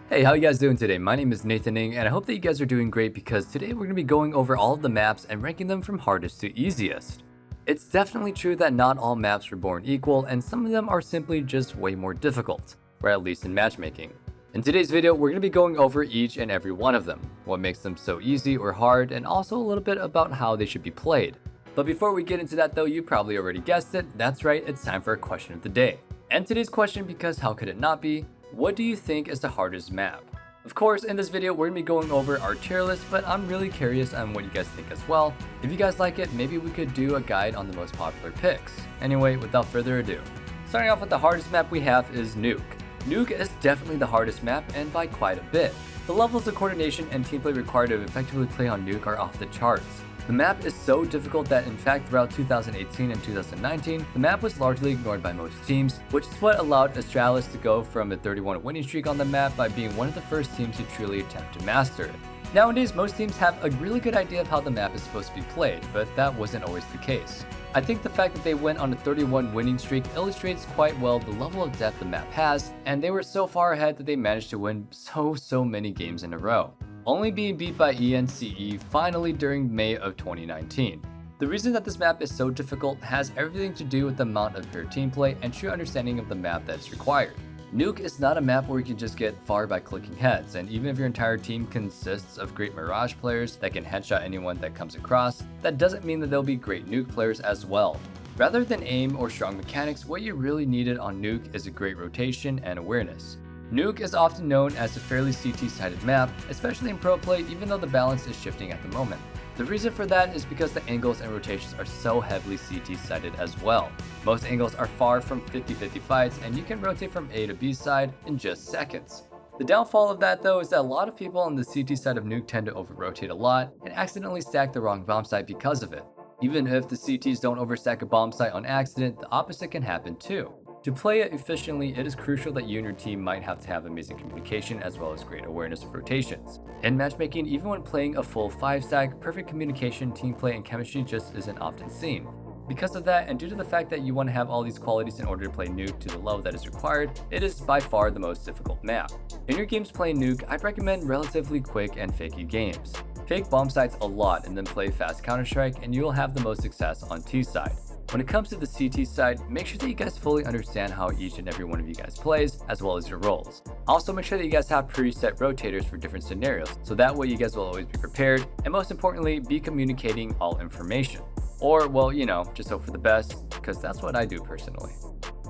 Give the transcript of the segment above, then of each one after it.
Hey, how you guys doing today? My name is Nathaning, and I hope that you guys are doing great because today we're going to be going over all of the maps and ranking them from hardest to easiest. It's definitely true that not all maps were born equal, and some of them are simply just way more difficult, or at least in matchmaking. In today's video, we're going to be going over each and every one of them, what makes them so easy or hard, and also a little bit about how they should be played. But before we get into that though, you probably already guessed it, that's right, it's time for a question of the day. And today's question, because how could it not be, what do you think is the hardest map? Of course, in this video, we're going to be going over our tier list, but I'm really curious on what you guys think as well. If you guys like it, maybe we could do a guide on the most popular picks. Anyway, without further ado, starting off with the hardest map we have is Nuke. Nuke is definitely the hardest map, and by quite a bit. The levels of coordination and teamplay required to effectively play on Nuke are off the charts. The map is so difficult that in fact throughout 2018 and 2019, the map was largely ignored by most teams, which is what allowed Astralis to go from a 31 winning streak on the map by being one of the first teams to truly attempt to master it. Nowadays, most teams have a really good idea of how the map is supposed to be played, but that wasn't always the case. I think the fact that they went on a 31 winning streak illustrates quite well the level of depth the map has, and they were so far ahead that they managed to win so many games in a row, only being beat by ENCE finally during May of 2019. The reason that this map is so difficult has everything to do with the amount of pure team play and true understanding of the map that is required. Nuke is not a map where you can just get far by clicking heads, and even if your entire team consists of great Mirage players that can headshot anyone that comes across, that doesn't mean that they'll be great Nuke players as well. Rather than aim or strong mechanics, what you really needed on Nuke is a great rotation and awareness. Nuke is often known as a fairly CT-sided map, especially in pro play, even though the balance is shifting at the moment. The reason for that is because the angles and rotations are so heavily CT-sided as well. Most angles are far from 50-50 fights, and you can rotate from A to B side in just seconds. The downfall of that though is that a lot of people on the CT side of Nuke tend to over-rotate a lot and accidentally stack the wrong bomb site because of it. Even if the CTs don't overstack a bomb site on accident, the opposite can happen too. To play it efficiently, it is crucial that you and your team might have to have amazing communication as well as great awareness of rotations. In matchmaking, even when playing a full 5-stack, perfect communication, team play, and chemistry just isn't often seen. Because of that, and due to the fact that you want to have all these qualities in order to play Nuke to the level that is required, it is by far the most difficult map. In your games playing Nuke, I'd recommend relatively quick and fakey games. Fake bomb sites a lot and then play fast Counter-Strike, and you will have the most success on T side. When it comes to the CT side, make sure that you guys fully understand how each and every one of you guys plays, as well as your roles. Also make sure that you guys have preset rotators for different scenarios, so that way you guys will always be prepared, and most importantly, be communicating all information. Or, well, you know, just hope for the best, because that's what I do personally.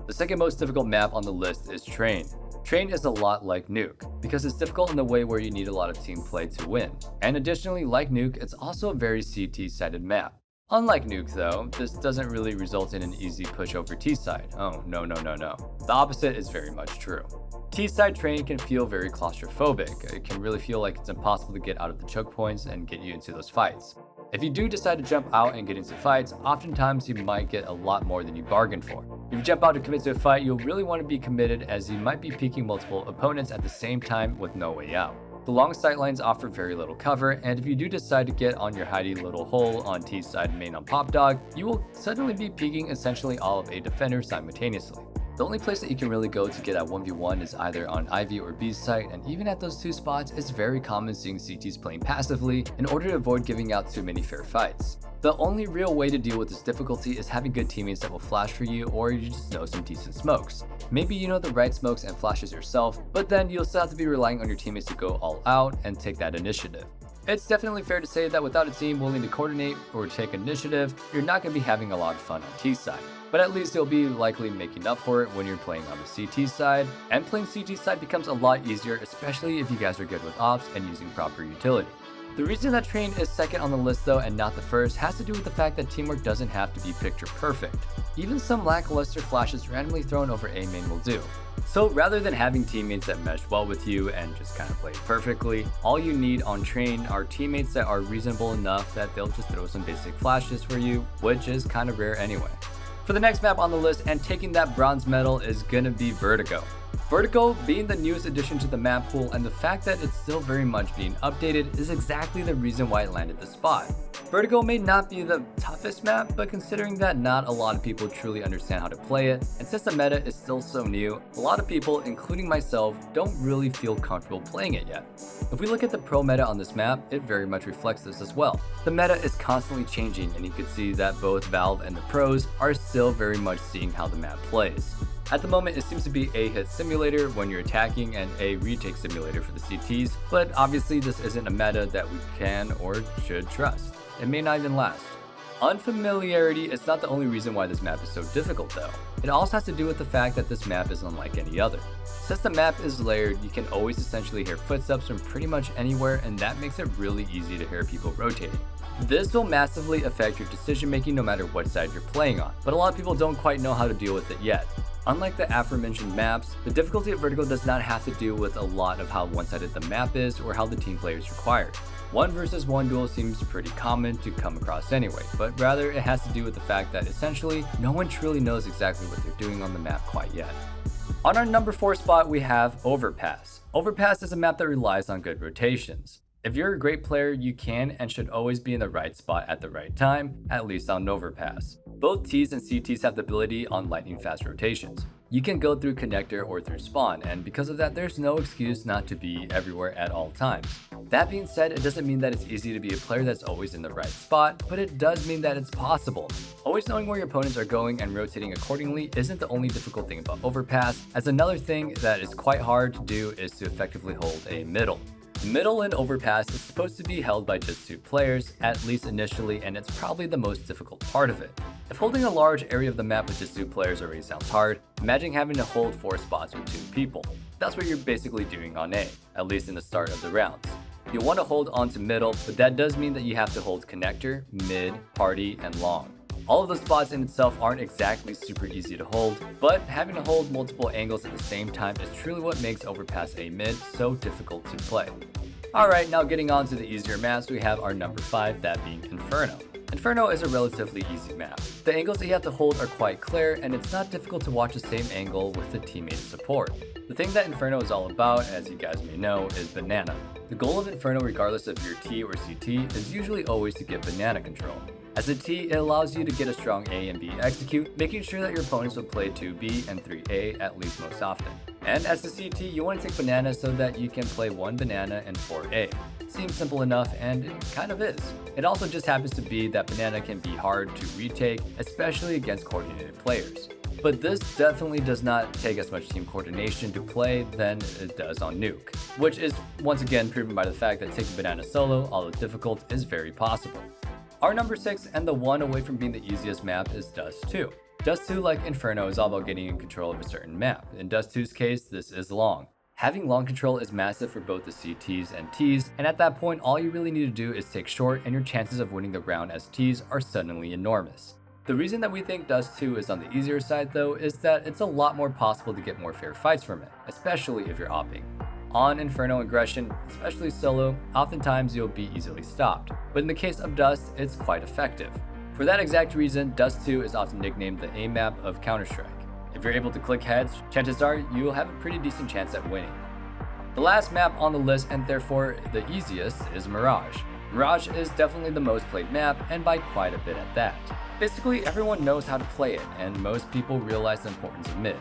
The second most difficult map on the list is Train. Train is a lot like Nuke, because it's difficult in the way where you need a lot of team play to win. And additionally, like Nuke, it's also a very CT-sided map. Unlike Nuke though, this doesn't really result in an easy push over T-side. Oh, no. The opposite is very much true. T-side Train can feel very claustrophobic. It can really feel like it's impossible to get out of the choke points and get you into those fights. If you do decide to jump out and get into fights, oftentimes you might get a lot more than you bargained for. If you jump out to commit to a fight, you'll really want to be committed, as you might be peeking multiple opponents at the same time with no way out. The long sightlines offer very little cover, and if you do decide to get on your hidey little hole on T side main on Pop Dog, you will suddenly be peeking essentially all of a defender simultaneously. The only place that you can really go to get at 1v1 is either on Ivy or B site, and even at those two spots, it's very common seeing CTs playing passively in order to avoid giving out too many fair fights. The only real way to deal with this difficulty is having good teammates that will flash for you, or you just know some decent smokes. Maybe you know the right smokes and flashes yourself, but then you'll still have to be relying on your teammates to go all out and take that initiative. It's definitely fair to say that without a team willing to coordinate or take initiative, you're not going to be having a lot of fun on T side. But at least you'll be likely making up for it when you're playing on the CT side, and playing CT side becomes a lot easier, especially if you guys are good with ops and using proper utility. The reason that Train is second on the list though and not the first has to do with the fact that teamwork doesn't have to be picture perfect. Even some lackluster flashes randomly thrown over A main will do. So rather than having teammates that mesh well with you and just kind of play perfectly, all you need on Train are teammates that are reasonable enough that they'll just throw some basic flashes for you, which is kind of rare anyway. For the next map on the list and taking that bronze medal is gonna be Vertigo. Vertigo, being the newest addition to the map pool and the fact that it's still very much being updated, is exactly the reason why it landed this spot. Vertigo may not be the toughest map, but considering that not a lot of people truly understand how to play it, and since the meta is still so new, a lot of people, including myself, don't really feel comfortable playing it yet. If we look at the pro meta on this map, it very much reflects this as well. The meta is constantly changing, and you can see that both Valve and the pros are still very much seeing how the map plays. At the moment, it seems to be a hit simulator when you're attacking and a retake simulator for the CTs, but obviously this isn't a meta that we can or should trust. It may not even last. Unfamiliarity is not the only reason why this map is so difficult though. It also has to do with the fact that this map is unlike any other. Since the map is layered, you can always essentially hear footsteps from pretty much anywhere, and that makes it really easy to hear people rotating. This will massively affect your decision making no matter what side you're playing on, but a lot of people don't quite know how to deal with it yet. Unlike the aforementioned maps, the difficulty of Vertigo does not have to do with a lot of how one-sided the map is or how the team play is required. 1 versus 1 duel seems pretty common to come across anyway, but rather it has to do with the fact that essentially no one truly knows exactly what they're doing on the map quite yet. On our number 4 spot we have Overpass. Overpass is a map that relies on good rotations. If you're a great player, you can and should always be in the right spot at the right time, at least on Overpass. Both Ts and CTs have the ability on lightning fast rotations. You can go through connector or through spawn, and because of that, there's no excuse not to be everywhere at all times. That being said, it doesn't mean that it's easy to be a player that's always in the right spot, but it does mean that it's possible. Always knowing where your opponents are going and rotating accordingly isn't the only difficult thing about Overpass, as another thing that is quite hard to do is to effectively hold a middle. Middle in Overpass is supposed to be held by just 2 players, at least initially, and it's probably the most difficult part of it. If holding a large area of the map with just 2 players already sounds hard, imagine having to hold 4 spots with 2 people. That's what you're basically doing on A, at least in the start of the rounds. You'll want to hold onto middle, but that does mean that you have to hold connector, mid, party, and long. All of the spots in itself aren't exactly super easy to hold, but having to hold multiple angles at the same time is truly what makes Overpass A mid so difficult to play. Alright, now getting on to the easier maps, we have our number 5, that being Inferno. Inferno is a relatively easy map. The angles that you have to hold are quite clear, and it's not difficult to watch the same angle with the teammate support. The thing that Inferno is all about, as you guys may know, is banana. The goal of Inferno, regardless of your T or CT, is usually always to get banana control. As a T, it allows you to get a strong A and B execute, making sure that your opponents will play 2B and 3A at least most often. And as a CT, you want to take banana so that you can play 1 banana and 4A. Seems simple enough, and it kind of is. It also just happens to be that banana can be hard to retake, especially against coordinated players. But this definitely does not take as much team coordination to play than it does on Nuke, which is once again proven by the fact that taking banana solo, although difficult, is very possible. Our number 6 and the one away from being the easiest map is Dust 2. Dust 2, like Inferno, is all about getting in control of a certain map. In Dust 2's case, this is long. Having long control is massive for both the CTs and Ts, and at that point all you really need to do is take short, and your chances of winning the round as Ts are suddenly enormous. The reason that we think Dust 2 is on the easier side though is that it's a lot more possible to get more fair fights from it, especially if you're opping. On Inferno aggression, especially solo, oftentimes you'll be easily stopped, but in the case of Dust, it's quite effective. For that exact reason, Dust 2 is often nicknamed the A map of Counter-Strike. If you're able to click heads, chances are you'll have a pretty decent chance at winning. The last map on the list, and therefore the easiest, is Mirage. Mirage is definitely the most played map, and by quite a bit at that. Basically, everyone knows how to play it, and most people realize the importance of mid.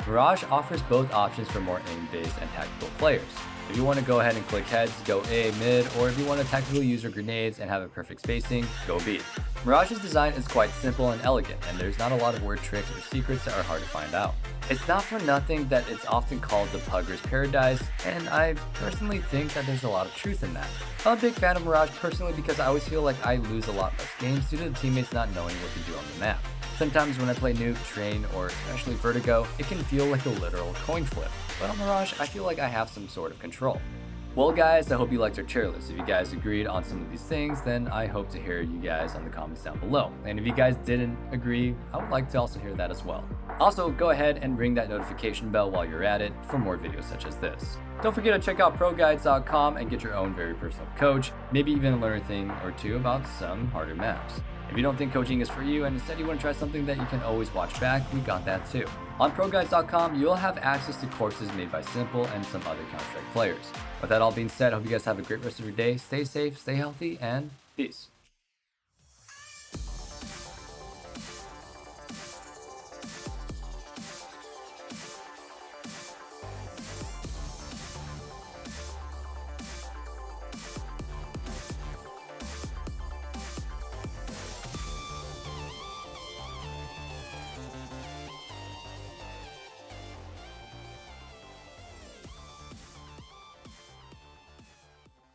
Mirage offers both options for more aim-based and tactical players. If you want to go ahead and click heads, go A mid, or if you want to tactically use your grenades and have a perfect spacing, go B. Mirage's design is quite simple and elegant, and there's not a lot of word tricks or secrets that are hard to find out. It's not for nothing that it's often called the Pugger's Paradise, and I personally think that there's a lot of truth in that. I'm a big fan of Mirage personally because I always feel like I lose a lot less games due to the teammates not knowing what to do on the map. Sometimes when I play Nuke, Train, or especially Vertigo, it can feel like a literal coin flip, but on Mirage, I feel like I have some sort of control. Well guys, I hope you liked our tier list. If you guys agreed on some of these things, then I hope to hear you guys on the comments down below. And if you guys didn't agree, I would like to also hear that as well. Also, go ahead and ring that notification bell while you're at it for more videos such as this. Don't forget to check out ProGuides.com and get your own very personal coach, maybe even learn a thing or two about some harder maps. If you don't think coaching is for you and instead you want to try something that you can always watch back, we got that too. On ProGuides.com, you'll have access to courses made by Simple and some other Counter-Strike players. With that all being said, I hope you guys have a great rest of your day. Stay safe, stay healthy, and peace.